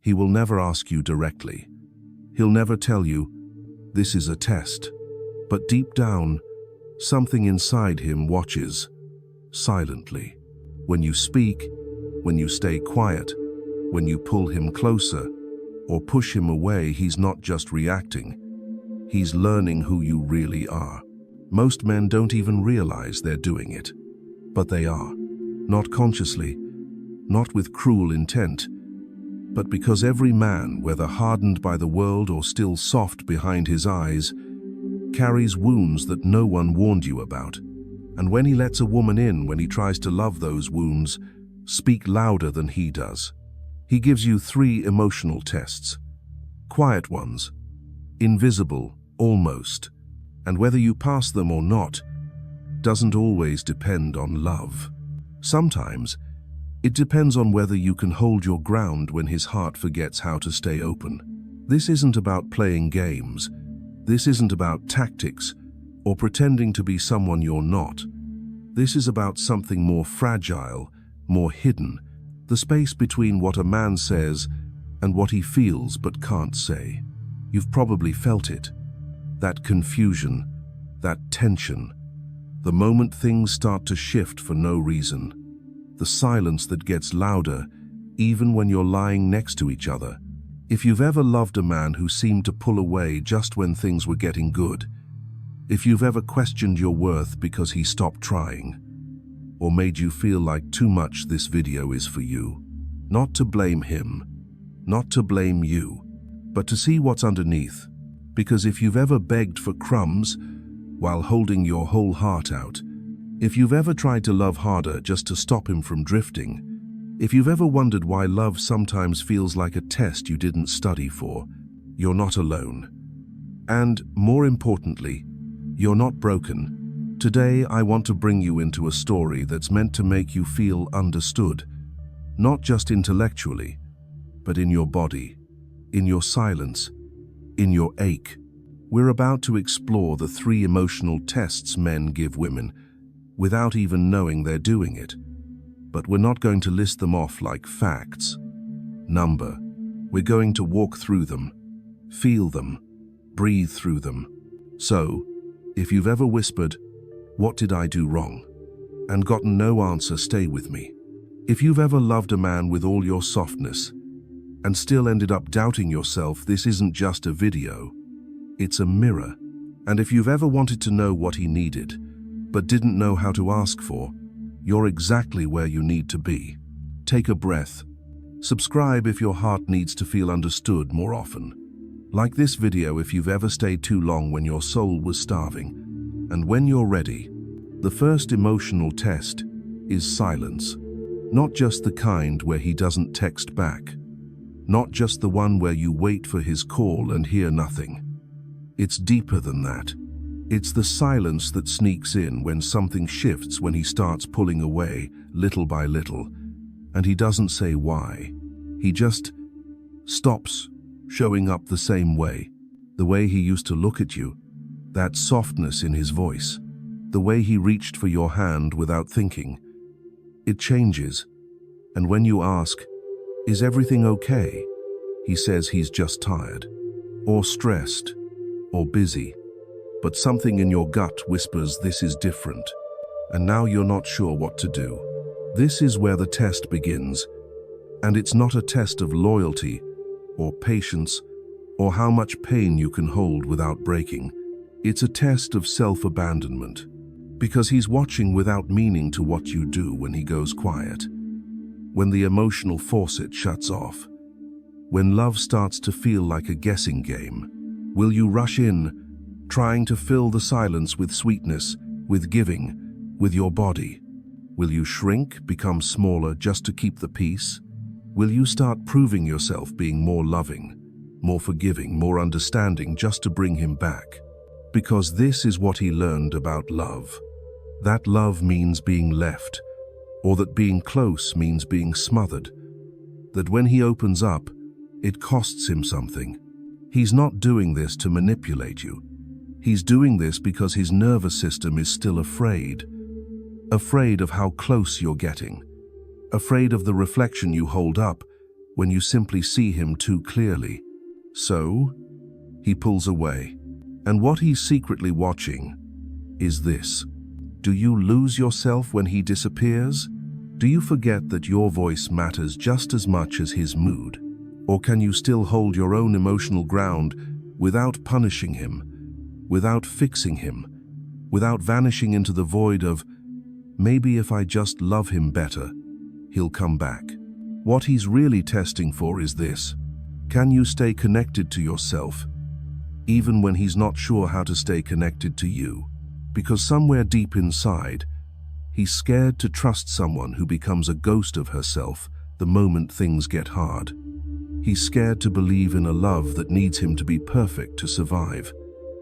He will never ask you directly. He'll never tell you, "This is a test." But deep down, something inside him watches, silently. When you speak, when you stay quiet, when you pull him closer or push him away, he's not just reacting. He's learning who you really are. Most men don't even realize they're doing it, but they are. Not consciously, not with cruel intent, but because every man, whether hardened by the world or still soft behind his eyes, carries wounds that no one warned you about. And when he lets a woman in, when he tries to love, those wounds speak louder than he does. He gives you 3 emotional tests. Quiet ones, invisible, almost, and whether you pass them or not doesn't always depend on love. Sometimes it depends on whether you can hold your ground when his heart forgets how to stay open. This isn't about playing games. This isn't about tactics or pretending to be someone you're not. This is about something more fragile, more hidden, the space between what a man says and what he feels but can't say. You've probably felt it. That confusion, that tension, the moment things start to shift for no reason. The silence that gets louder even when you're lying next to each other. If you've ever loved a man who seemed to pull away just when things were getting good, if you've ever questioned your worth because he stopped trying, or made you feel like too much, this video is for you. Not to blame him, not to blame you, but to see what's underneath. Because if you've ever begged for crumbs while holding your whole heart out, if you've ever tried to love harder just to stop him from drifting, if you've ever wondered why love sometimes feels like a test you didn't study for, you're not alone. And, more importantly, you're not broken. Today, I want to bring you into a story that's meant to make you feel understood, not just intellectually, but in your body, in your silence, in your ache. We're about to explore the 3 emotional tests men give women without even knowing they're doing it. But we're not going to list them off like facts. We're going to walk through them, feel them, breathe through them. So, if you've ever whispered, "What did I do wrong?" and gotten no answer, stay with me. If you've ever loved a man with all your softness and still ended up doubting yourself, this isn't just a video, it's a mirror. And if you've ever wanted to know what he needed, but didn't know how to ask for, you're exactly where you need to be. Take a breath. Subscribe if your heart needs to feel understood more often. Like this video if you've ever stayed too long when your soul was starving. And when you're ready, the first emotional test is silence. Not just the kind where he doesn't text back. Not just the one where you wait for his call and hear nothing. It's deeper than that. It's the silence that sneaks in when something shifts, when he starts pulling away, little by little, and he doesn't say why. He just stops showing up the same way. The way he used to look at you, that softness in his voice, the way he reached for your hand without thinking. It changes, and when you ask, "Is everything okay?" he says he's just tired, or stressed, or busy. But something in your gut whispers this is different, and now you're not sure what to do. This is where the test begins, and it's not a test of loyalty, or patience, or how much pain you can hold without breaking. It's a test of self-abandonment, because he's watching without meaning to what you do when he goes quiet, when the emotional faucet shuts off, when love starts to feel like a guessing game. Will you rush in, trying to fill the silence with sweetness, with giving, with your body? Will you shrink, become smaller just to keep the peace? Will you start proving yourself being more loving, more forgiving, more understanding just to bring him back? Because this is what he learned about love. That love means being left, or that being close means being smothered. That when he opens up, it costs him something. He's not doing this to manipulate you. He's doing this because his nervous system is still afraid. Afraid of how close you're getting. Afraid of the reflection you hold up when you simply see him too clearly. So, he pulls away. And what he's secretly watching is this. Do you lose yourself when he disappears? Do you forget that your voice matters just as much as his mood? Or can you still hold your own emotional ground without punishing him, without fixing him, without vanishing into the void of, maybe if I just love him better, he'll come back? What he's really testing for is this. Can you stay connected to yourself, even when he's not sure how to stay connected to you? Because somewhere deep inside, he's scared to trust someone who becomes a ghost of herself the moment things get hard. He's scared to believe in a love that needs him to be perfect to survive.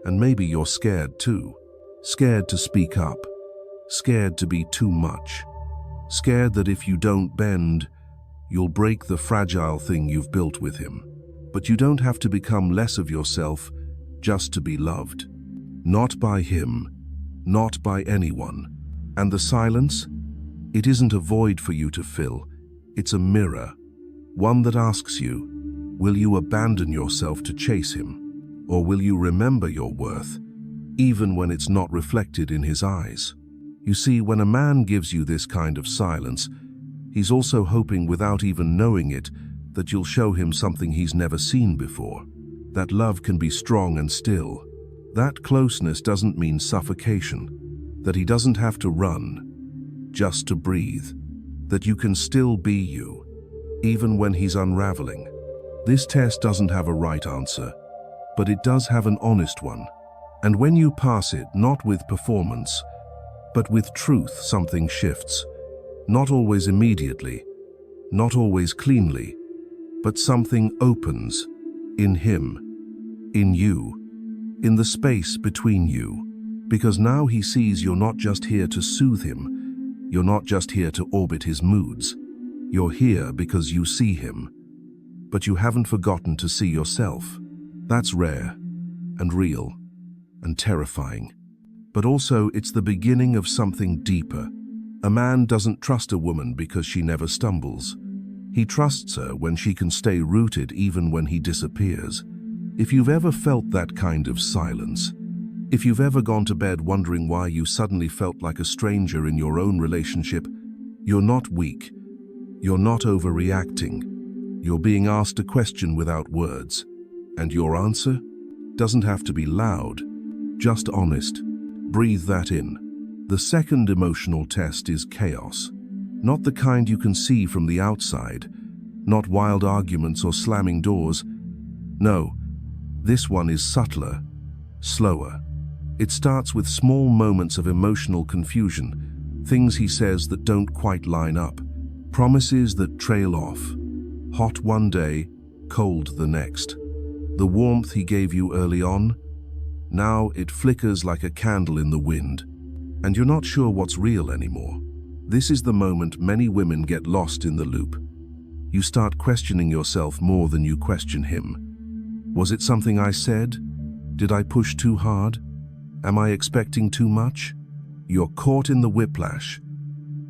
And maybe you're scared too. Scared to speak up. Scared to be too much. Scared that if you don't bend, you'll break the fragile thing you've built with him. But you don't have to become less of yourself just to be loved. Not by him, not by anyone. And the silence? It isn't a void for you to fill. It's a mirror. One that asks you, will you abandon yourself to chase him? Or will you remember your worth, even when it's not reflected in his eyes? You see, when a man gives you this kind of silence, he's also hoping, without even knowing it, that you'll show him something he's never seen before. That love can be strong and still. That closeness doesn't mean suffocation. That he doesn't have to run, just to breathe. That you can still be you, even when he's unraveling. This test doesn't have a right answer, but it does have an honest one. And when you pass it, not with performance, but with truth, something shifts. Not always immediately, not always cleanly, but something opens in him, in you, in the space between you. Because now he sees you're not just here to soothe him, you're not just here to orbit his moods. You're here because you see him, but you haven't forgotten to see yourself. That's rare and real and terrifying. But also, it's the beginning of something deeper. A man doesn't trust a woman because she never stumbles. He trusts her when she can stay rooted even when he disappears. If you've ever felt that kind of silence, if you've ever gone to bed wondering why you suddenly felt like a stranger in your own relationship, you're not weak. You're not overreacting. You're being asked a question without words. And your answer doesn't have to be loud, just honest. Breathe that in. The second emotional test is chaos. Not the kind you can see from the outside, not wild arguments or slamming doors. No, this one is subtler, slower. It starts with small moments of emotional confusion, things he says that don't quite line up, promises that trail off. Hot one day, cold the next. The warmth he gave you early on, now it flickers like a candle in the wind, and you're not sure what's real anymore. This is the moment many women get lost in the loop. You start questioning yourself more than you question him. Was it something I said? Did I push too hard? Am I expecting too much? You're caught in the whiplash.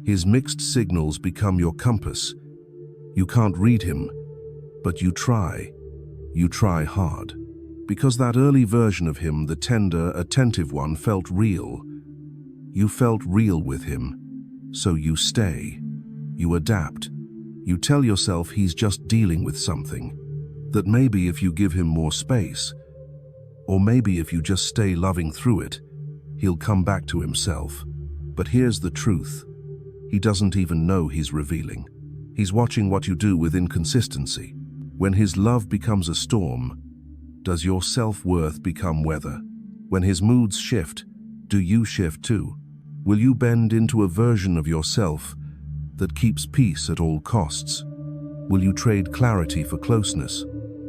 His mixed signals become your compass. You can't read him, but you try. You try hard. Because that early version of him, the tender, attentive one, felt real. You felt real with him. So you stay. You adapt. You tell yourself he's just dealing with something. That maybe if you give him more space, or maybe if you just stay loving through it, he'll come back to himself. But here's the truth. He doesn't even know he's revealing. He's watching what you do with inconsistency. When his love becomes a storm, does your self-worth become weather? When his moods shift, do you shift too? Will you bend into a version of yourself that keeps peace at all costs? Will you trade clarity for closeness?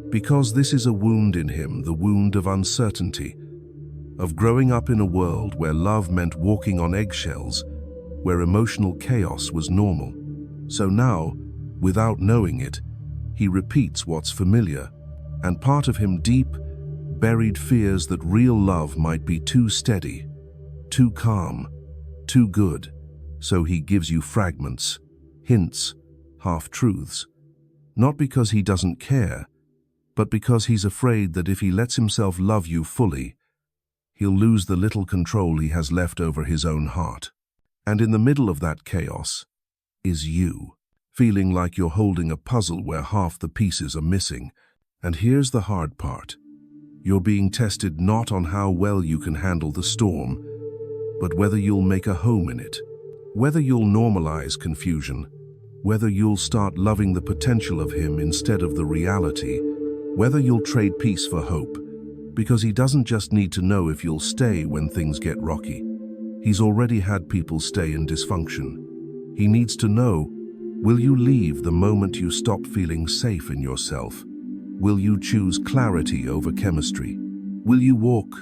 Because this is a wound in him, the wound of uncertainty, of growing up in a world where love meant walking on eggshells, where emotional chaos was normal. So now, without knowing it, he repeats what's familiar, and part of him deep, buried fears that real love might be too steady, too calm, too good. So he gives you fragments, hints, half-truths. Not because he doesn't care, but because he's afraid that if he lets himself love you fully, he'll lose the little control he has left over his own heart. And in the middle of that chaos is you, feeling like you're holding a puzzle where half the pieces are missing. And here's the hard part. You're being tested not on how well you can handle the storm, but whether you'll make a home in it, whether you'll normalize confusion, whether you'll start loving the potential of him instead of the reality, whether you'll trade peace for hope, because he doesn't just need to know if you'll stay when things get rocky. He's already had people stay in dysfunction. He needs to know, will you leave the moment you stop feeling safe in yourself? Will you choose clarity over chemistry? Will you walk,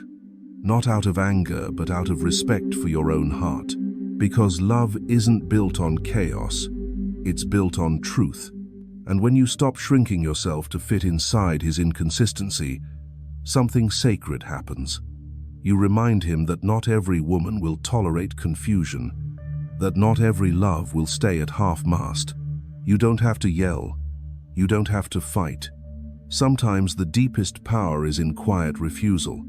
not out of anger, but out of respect for your own heart? Because love isn't built on chaos, it's built on truth. And when you stop shrinking yourself to fit inside his inconsistency, something sacred happens. You remind him that not every woman will tolerate confusion, that not every love will stay at half-mast. You don't have to yell. You don't have to fight. Sometimes the deepest power is in quiet refusal.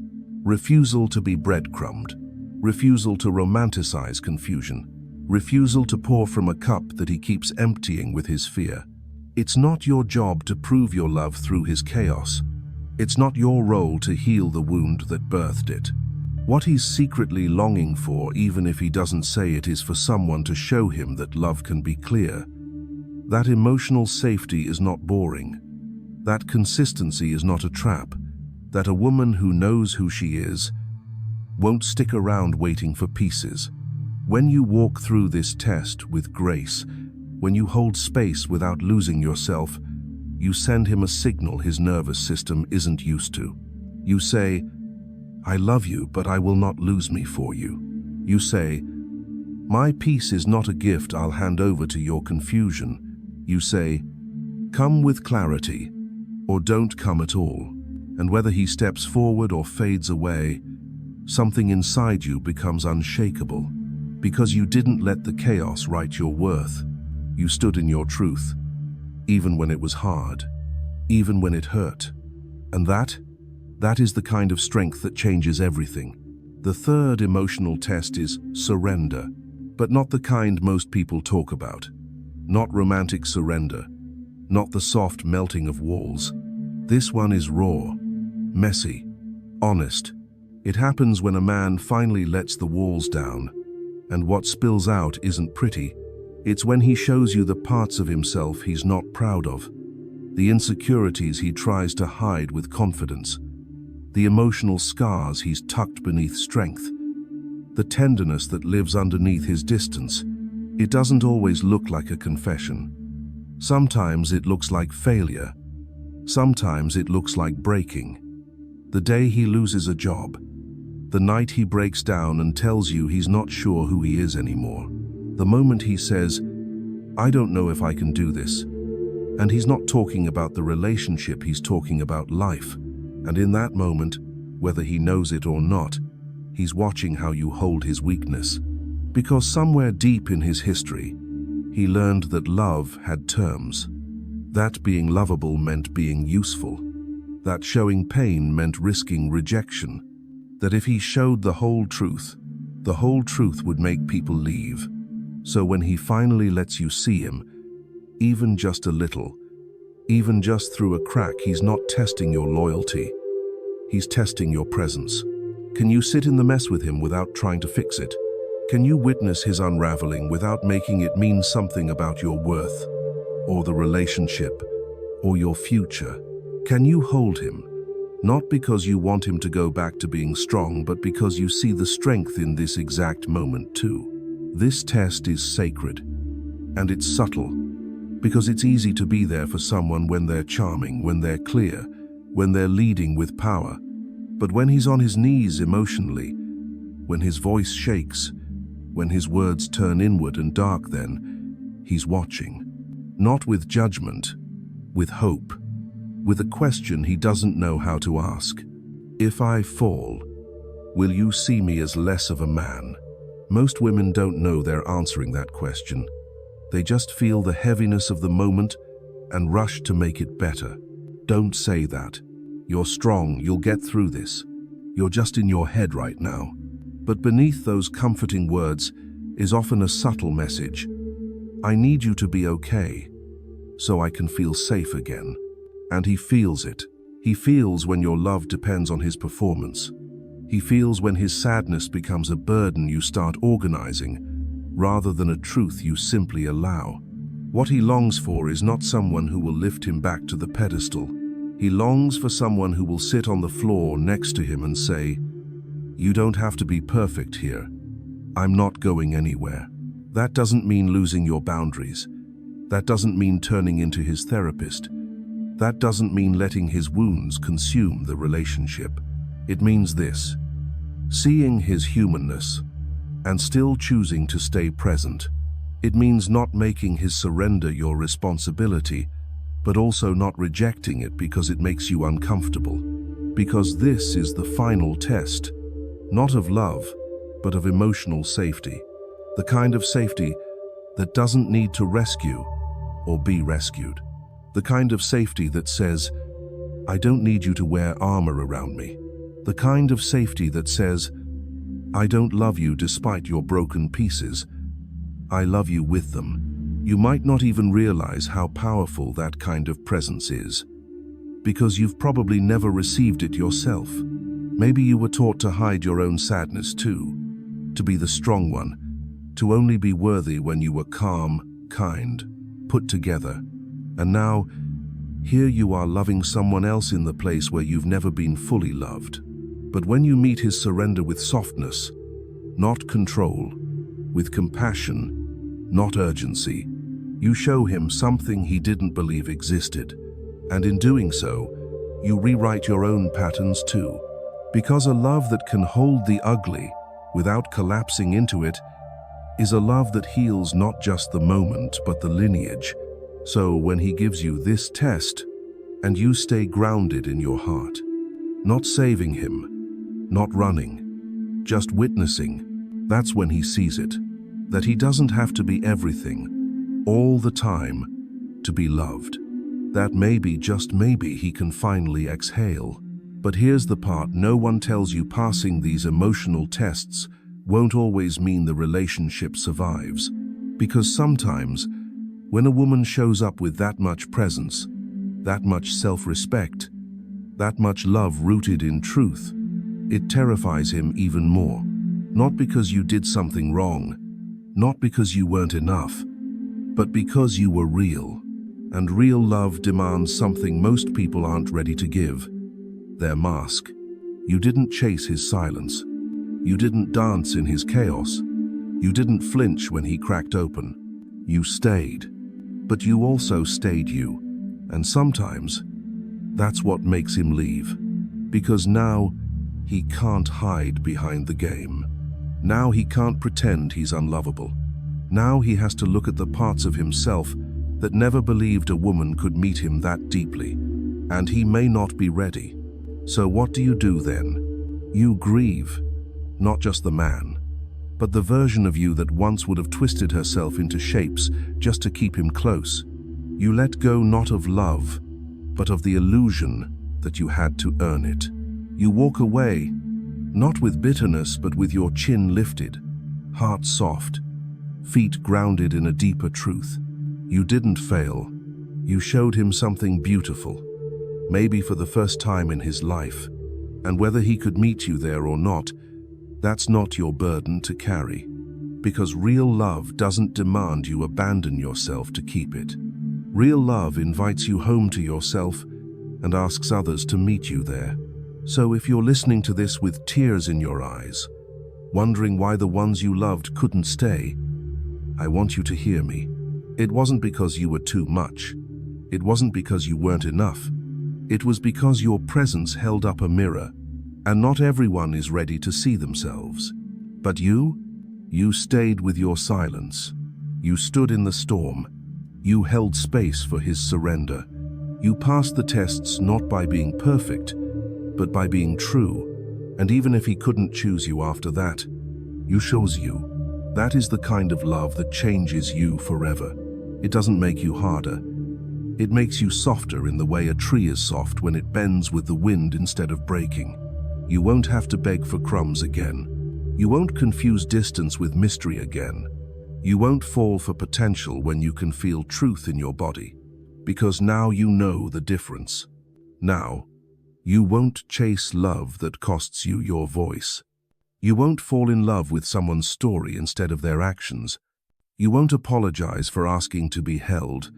Refusal to be breadcrumbed. Refusal to romanticize confusion. Refusal to pour from a cup that he keeps emptying with his fear. It's not your job to prove your love through his chaos. It's not your role to heal the wound that birthed it. What he's secretly longing for, even if he doesn't say it, is for someone to show him that love can be clear. That emotional safety is not boring. That consistency is not a trap. That a woman who knows who she is won't stick around waiting for pieces. When you walk through this test with grace, when you hold space without losing yourself, you send him a signal his nervous system isn't used to. You say, I love you, but I will not lose me for you. You say, my peace is not a gift I'll hand over to your confusion. You say, come with clarity, or don't come at all. And whether he steps forward or fades away, something inside you becomes unshakable. Because you didn't let the chaos write your worth. You stood in your truth, even when it was hard, even when it hurt. And that is the kind of strength that changes everything. The third emotional test is surrender, but not the kind most people talk about. Not romantic surrender, not the soft melting of walls. This one is raw, messy, honest. It happens when a man finally lets the walls down, and what spills out isn't pretty. It's when he shows you the parts of himself he's not proud of, the insecurities he tries to hide with confidence, the emotional scars he's tucked beneath strength, the tenderness that lives underneath his distance. It doesn't always look like a confession. Sometimes it looks like failure. Sometimes it looks like breaking. The day he loses a job, the night he breaks down and tells you he's not sure who he is anymore. The moment he says, I don't know if I can do this. And he's not talking about the relationship, he's talking about life. And in that moment, whether he knows it or not, he's watching how you hold his weakness. Because somewhere deep in his history, he learned that love had terms. That being lovable meant being useful. That showing pain meant risking rejection. That if he showed the whole truth would make people leave. So when he finally lets you see him, even just a little, even just through a crack, he's not testing your loyalty. He's testing your presence. Can you sit in the mess with him without trying to fix it? Can you witness his unraveling without making it mean something about your worth, or the relationship, or your future? Can you hold him? Not because you want him to go back to being strong, but because you see the strength in this exact moment too. This test is sacred, and it's subtle, because it's easy to be there for someone when they're charming, when they're clear, when they're leading with power. But when he's on his knees emotionally, when his voice shakes, when his words turn inward and dark, then he's watching. Not with judgment, with hope, with a question he doesn't know how to ask. If I fall, will you see me as less of a man? Most women don't know they're answering that question. They just feel the heaviness of the moment and rush to make it better. Don't say that. You're strong, you'll get through this. You're just in your head right now. But beneath those comforting words is often a subtle message. I need you to be okay, so I can feel safe again. And he feels it. He feels when your love depends on his performance. He feels when his sadness becomes a burden you start organizing, rather than a truth you simply allow. What he longs for is not someone who will lift him back to the pedestal. He longs for someone who will sit on the floor next to him and say, "You don't have to be perfect here. I'm not going anywhere." That doesn't mean losing your boundaries. That doesn't mean turning into his therapist. That doesn't mean letting his wounds consume the relationship. It means this: seeing his humanness and still choosing to stay present. It means not making his surrender your responsibility, but also not rejecting it because it makes you uncomfortable. Because this is the final test, not of love, but of emotional safety. The kind of safety that doesn't need to rescue or be rescued. The kind of safety that says, "I don't need you to wear armor around me." The kind of safety that says, "I don't love you despite your broken pieces. I love you with them." You might not even realize how powerful that kind of presence is, because you've probably never received it yourself. Maybe you were taught to hide your own sadness too, to be the strong one, to only be worthy when you were calm, kind, put together. And now, here you are loving someone else in the place where you've never been fully loved. But when you meet his surrender with softness, not control, with compassion, not urgency, you show him something he didn't believe existed. And in doing so, you rewrite your own patterns too. Because a love that can hold the ugly without collapsing into it is a love that heals not just the moment, but the lineage. So when he gives you this test, and you stay grounded in your heart, not saving him, not running, just witnessing, that's when he sees it, that he doesn't have to be everything, all the time, to be loved. That maybe, just maybe, he can finally exhale. But here's the part no one tells you: passing these emotional tests won't always mean the relationship survives. Because sometimes, when a woman shows up with that much presence, that much self-respect, that much love rooted in truth, it terrifies him even more. Not because you did something wrong, not because you weren't enough, but because you were real. And real love demands something most people aren't ready to give: their mask. You didn't chase his silence. You didn't dance in his chaos. You didn't flinch when he cracked open. You stayed. But you also stayed you. And sometimes, that's what makes him leave. Because now, he can't hide behind the game. Now he can't pretend he's unlovable. Now he has to look at the parts of himself that never believed a woman could meet him that deeply. And he may not be ready. So what do you do then? You grieve. Not just the man, but the version of you that once would have twisted herself into shapes just to keep him close. You let go not of love, but of the illusion that you had to earn it. You walk away, not with bitterness, but with your chin lifted, heart soft, feet grounded in a deeper truth. You didn't fail. You showed him something beautiful, maybe for the first time in his life. And whether he could meet you there or not, that's not your burden to carry. Because real love doesn't demand you abandon yourself to keep it. Real love invites you home to yourself and asks others to meet you there. So if you're listening to this with tears in your eyes, wondering why the ones you loved couldn't stay, I want you to hear me. It wasn't because you were too much. It wasn't because you weren't enough. It was because your presence held up a mirror, and not everyone is ready to see themselves. But you stayed with your silence. You stood in the storm. You held space for his surrender. You passed the tests not by being perfect, but by being true. And even if he couldn't choose you after that, you chose you. That is the kind of love that changes you forever. It doesn't make you harder. It makes you softer in the way a tree is soft when it bends with the wind instead of breaking. You won't have to beg for crumbs again. You won't confuse distance with mystery again. You won't fall for potential when you can feel truth in your body, because now you know the difference. Now, you won't chase love that costs you your voice. You won't fall in love with someone's story instead of their actions. You won't apologize for asking to be held,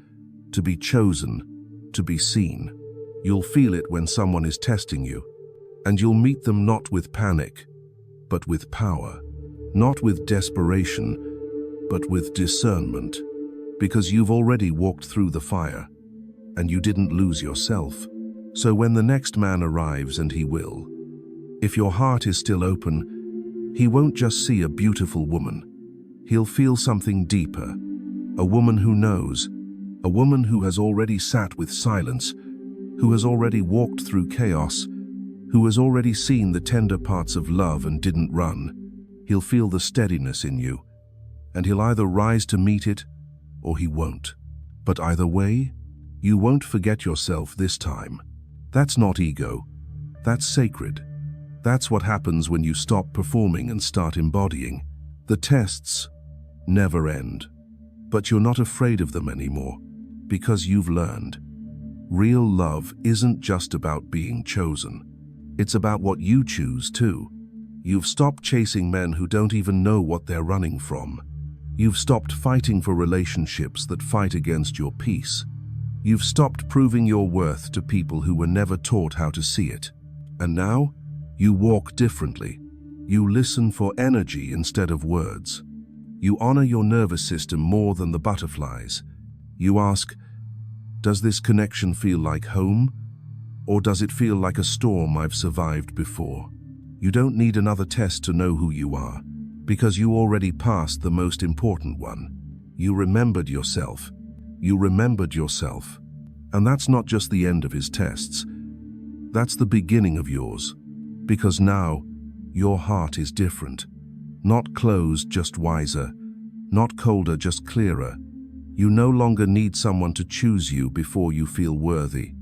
to be chosen, to be seen. You'll feel it when someone is testing you, and you'll meet them not with panic, but with power, not with desperation, but with discernment, because you've already walked through the fire, and you didn't lose yourself. So when the next man arrives, and he will, if your heart is still open, he won't just see a beautiful woman. He'll feel something deeper, a woman who knows, a woman who has already sat with silence, who has already walked through chaos, who has already seen the tender parts of love and didn't run. He'll feel the steadiness in you, and he'll either rise to meet it or he won't. But either way, you won't forget yourself this time. That's not ego. That's sacred. That's what happens when you stop performing and start embodying. The tests never end, but you're not afraid of them anymore because you've learned. Real love isn't just about being chosen. It's about what you choose too. You've stopped chasing men who don't even know what they're running from. You've stopped fighting for relationships that fight against your peace. You've stopped proving your worth to people who were never taught how to see it. And now, you walk differently. You listen for energy instead of words. You honor your nervous system more than the butterflies. You ask, does this connection feel like home? Or does it feel like a storm I've survived before? You don't need another test to know who you are, because you already passed the most important one. You remembered yourself. You remembered yourself. And that's not just the end of his tests. That's the beginning of yours. Because now, your heart is different. Not closed, just wiser. Not colder, just clearer. You no longer need someone to choose you before you feel worthy.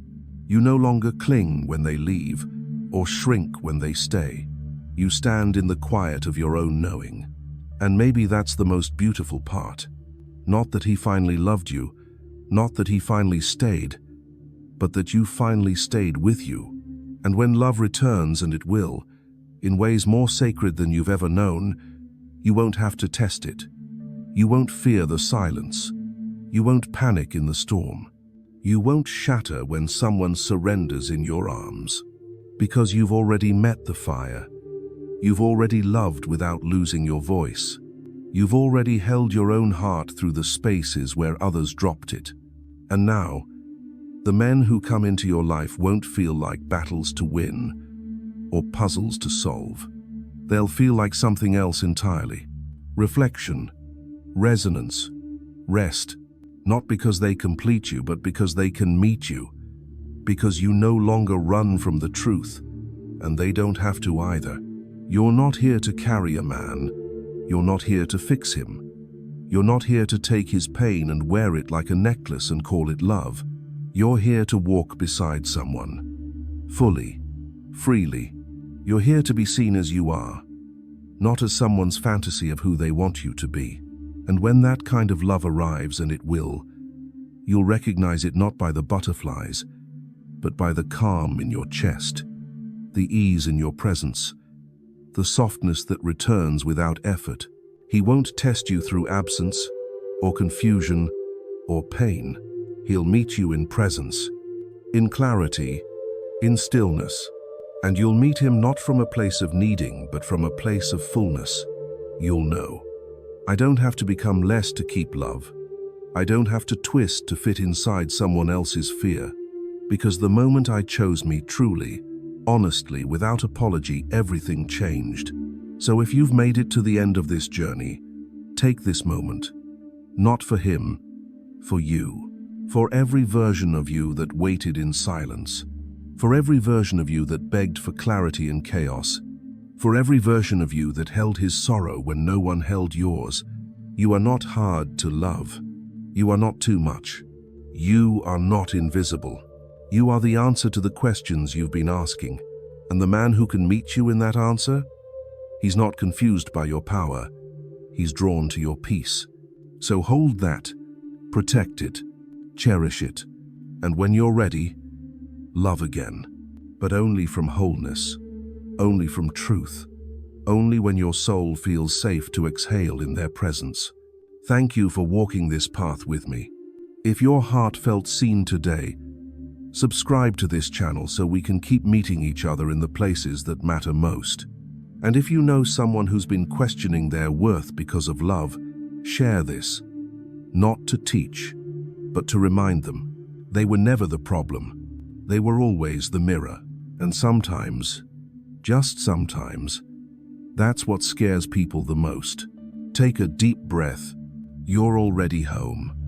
You no longer cling when they leave, or shrink when they stay. You stand in the quiet of your own knowing. And maybe that's the most beautiful part. Not that he finally loved you, not that he finally stayed, but that you finally stayed with you. And when love returns, and it will, in ways more sacred than you've ever known, you won't have to test it. You won't fear the silence. You won't panic in the storm. You won't shatter when someone surrenders in your arms, because you've already met the fire. You've already loved without losing your voice. You've already held your own heart through the spaces where others dropped it. And now, the men who come into your life won't feel like battles to win or puzzles to solve. They'll feel like something else entirely. Reflection, resonance, rest, not because they complete you, but because they can meet you. Because you no longer run from the truth, and they don't have to either. You're not here to carry a man. You're not here to fix him. You're not here to take his pain and wear it like a necklace and call it love. You're here to walk beside someone. Fully, freely. You're here to be seen as you are, not as someone's fantasy of who they want you to be. And when that kind of love arrives, and it will, you'll recognize it not by the butterflies, but by the calm in your chest, the ease in your presence, the softness that returns without effort. He won't test you through absence, or confusion, or pain. He'll meet you in presence, in clarity, in stillness. And you'll meet him not from a place of needing, but from a place of fullness. You'll know. I don't have to become less to keep love. I don't have to twist to fit inside someone else's fear. Because the moment I chose me truly, honestly, without apology, everything changed. So if you've made it to the end of this journey, take this moment. Not for him, for you. For every version of you that waited in silence. For every version of you that begged for clarity in chaos. For every version of you that held his sorrow when no one held yours. You are not hard to love. You are not too much. You are not invisible. You are the answer to the questions you've been asking. And the man who can meet you in that answer? He's not confused by your power. He's drawn to your peace. So hold that, protect it, cherish it, and when you're ready, love again. But only from wholeness, only from truth, only when your soul feels safe to exhale in their presence. Thank you for walking this path with me. If your heart felt seen today, subscribe to this channel so we can keep meeting each other in the places that matter most. And if you know someone who's been questioning their worth because of love, share this. Not to teach, but to remind them. They were never the problem. They were always the mirror. And sometimes, just sometimes, that's what scares people the most. Take a deep breath. You're already home.